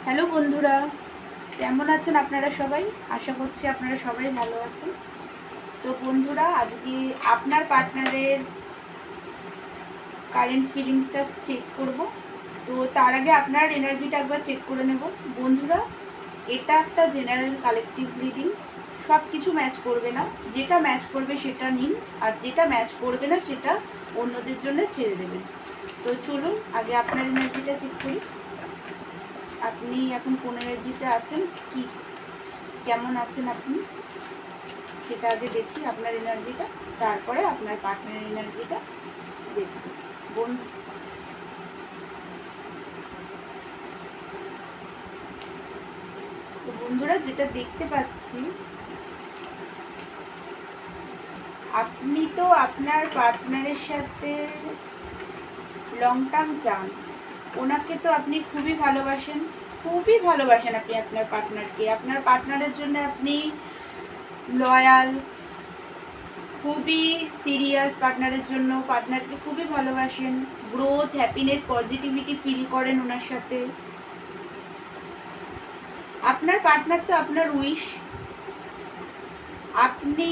Hello বন্ধুরা, কেমন আছেন আপনারা সবাই? আশা করছি আপনারা সবাই ভালো আছেন। তো বন্ধুরা, আজকে আপনার পার্টনারের কারেন্ট ফিলিংসটা চেক করব। তো তার আগে আপনার এনার্জিটা একবার চেক করে নেব। বন্ধুরা, এটা একটা জেনারেল কালেকটিভ রিডিং। সব কিছু ম্যাচ করবে না, যেটা ম্যাচ করবে সেটা নিন, আর যেটা ম্যাচ করবে না সেটা অন্যদের জন্য ছেড়ে দেবেন। তো চলুন আগে আপনার এনার্জিটা চেক করি। আপনি এখন কোন এনার্জিতে আছেন, কি কেমন আছেন আপনি, সেটা আগে দেখি আপনার এনার্জিটা, তারপরে আপনার পার্টনারের এনার্জিটা দেখব। তো বন্ধুরা, যেটা দেখতে পাচ্ছি, আপনি তো আপনার পার্টনারের সাথে লং টার্ম চান। ওনাকে তো আপনি খুবই ভালোবাসেন, খুবই ভালোবাসেন আপনি আপনার পার্টনারকে। আপনার পার্টনারের জন্য আপনি লয়াল, খুবই সিরিয়াস পার্টনারের জন্য, পার্টনারকে খুবই ভালোবাসেন। গ্রোথ, হ্যাপিনেস, পজিটিভিটি ফিল করেন ওনার সাথে। আপনার পার্টনার তো আপনার উইশ। আপনি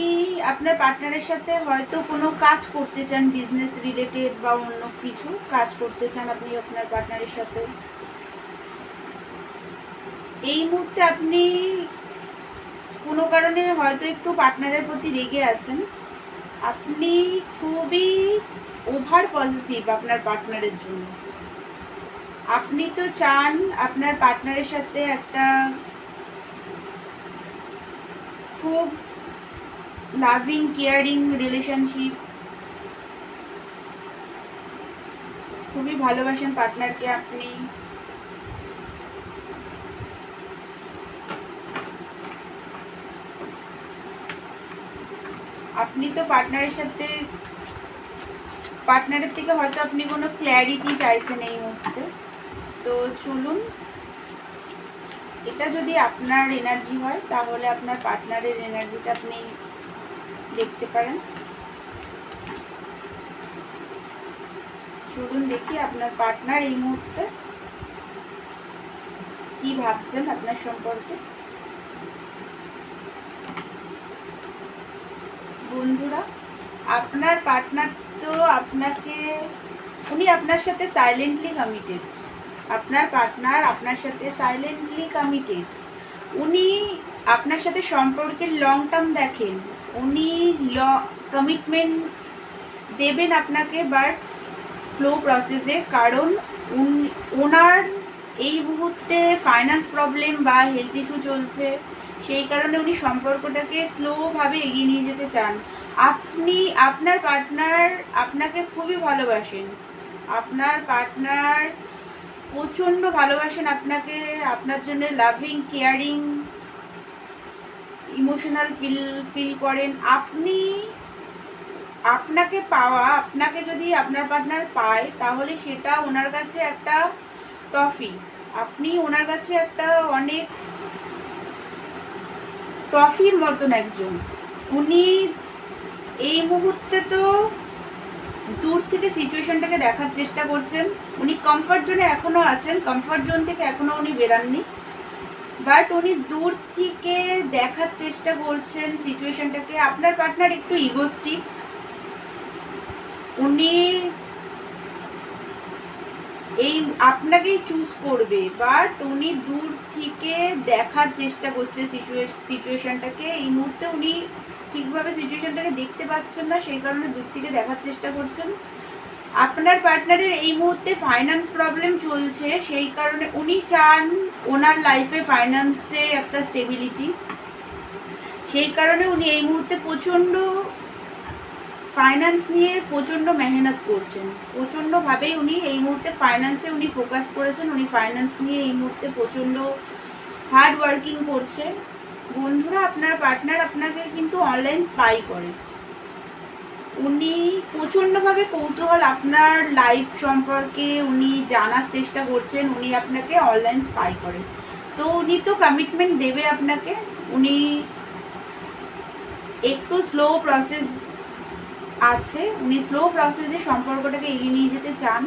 আপনার পার্টনারের সাথে হয়তো কোনো কাজ করতে চান, বিজনেস রিলেটেড বা অন্য কিছু কাজ করতে চান আপনি আপনার পার্টনারের সাথে। এই মুহূর্তে আপনি কোনো কারণে হয়তো একটু পার্টনারের প্রতি রেগে আছেন। আপনি খুবই ওভার পজিটিভ আপনার পার্টনারের জন্য। আপনি তো চান আপনার পার্টনারের সাথে একটা খুব লাভিং কেয়ারিং রিলেশনশিপ। খুবই ভালোবাসেন পার্টনারকে আপনি। আপনি তো পার্টনারের সাথে, পার্টনারের থেকে হয়তো আপনি কোনো ক্ল্যারিটি চাইছেন এই মুহূর্তে। তো চলুন, এটা যদি আপনার এনার্জি হয় তাহলে আপনার পার্টনারের এনার্জিটা আপনি দেখতে পারেন। চলুন দেখি আপনার পার্টনার এই মুহূর্তে কি ভাবছেন আপনার সম্পর্কে। বন্ধুরা, আপনার পার্টনার তো আপনাকে, উনি আপনার সাথে সাইলেন্টলি কমিটেড। আপনার পার্টনার আপনার সাথে সাইলেন্টলি কমিটেড। উনি আপনার সাথে সম্পর্কের লং টার্ম দেখেন। উনি কমিটমেন্ট দেবেন আপনাকে, বাট স্লো প্রসেসে। কারণ ওনার এই মুহূর্তে ফাইন্যান্স প্রবলেম বা হেলথ ইস্যু চলছে, সেই কারণে উনি সম্পর্কটাকে স্লোভাবে এগিয়ে নিয়ে যেতে চান। আপনার পার্টনার আপনাকে খুবই ভালোবাসেন। আপনার পার্টনার প্রচণ্ড ভালোবাসেন আপনাকে, আপনার জন্য লাভিং কেয়ারিং ইমোশনাল ফিল করেন আপনি। আপনাকে যদি আপনার পার্টনার পায় তাহলে সেটা ওনার কাছে একটা টফি। আপনি ওনার কাছে একটা অনেক টফির মতন একজন। উনি এই মুহূর্তে তো দূর থেকে সিচুয়েশনটাকে দেখার চেষ্টা করছেন। উনি কমফর্ট জোনে এখনও আছেন, কমফর্ট জোন থেকে এখনও উনি বেরাননি, বাট উনি দূর থেকে দেখার চেষ্টা করছেন সিচুয়েশনটাকে। আপনার পার্টনার একটু ইগোস্টিক। উনি এই আপনাকেই চুজ করবে, বাট উনি দূর থেকে দেখার চেষ্টা করছে সিচুয়েশনটাকে। এই মুহূর্তে উনি ঠিকভাবে সিচুয়েশনটাকে দেখতে পাচ্ছেন না, সেই কারণে দূর থেকে দেখার চেষ্টা করছেন। আপনার পার্টনারের এই মুহূর্তে ফাইন্যান্স প্রবলেম চলছে, সেই কারণে উনি চান ওনার লাইফে ফাইন্যান্সের একটা স্টেবিলিটি। সেই কারণে উনি এই মুহূর্তে প্রচণ্ড ফাইন্যান্স নিয়ে প্রচণ্ড মেহনত করছেন। প্রচণ্ডভাবেই উনি এই মুহূর্তে ফাইন্যান্সে উনি ফোকাস করেছেন। উনি ফাইন্যান্স নিয়ে এই মুহূর্তে প্রচণ্ড হার্ড ওয়ার্কিং করছে। বন্ধুরা, আপনার পার্টনার আপনাকে কিন্তু অনলাইন স্পাই করে। উনি প্রচণ্ডভাবে কৌতূহল আপনার লাইফ সম্পর্কে উনি জানার চেষ্টা করছেন। উনি আপনাকে অনলাইন স্পাই করেন। তো উনি তো কমিটমেন্ট দেবে আপনাকে। উনি একটু স্লো প্রসেস আছে, উনি স্লো প্রসেসে সম্পর্কটাকে এগিয়ে নিয়ে যেতে চান।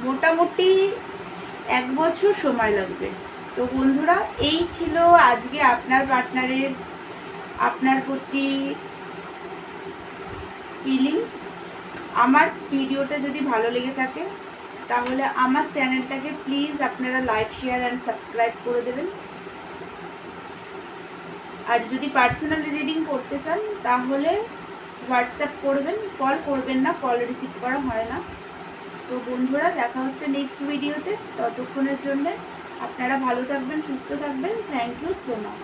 মোটামুটি 1 বছর সময় লাগবে। তো বন্ধুরা, এই ছিল আজকে আপনার পার্টনারের আপনার প্রতি ফিলিংস। আমার ভিডিওটা যদি ভালো লেগে থাকে তাহলে আমার চ্যানেলটাকে প্লিজ আপনারা লাইক, শেয়ার অ্যান্ড সাবস্ক্রাইব করে দেবেন। আর যদি পার্সোনাল রিডিং করতে চান তাহলে হোয়াটসঅ্যাপ করবেন, কল করবেন না, কল রিসিভ করা হয় না। তো বন্ধুরা, দেখা হচ্ছে নেক্সট ভিডিওতে। ততক্ষণের জন্য আপনারা ভালো থাকবেন, সুস্থ থাকবেন। Thank you so much.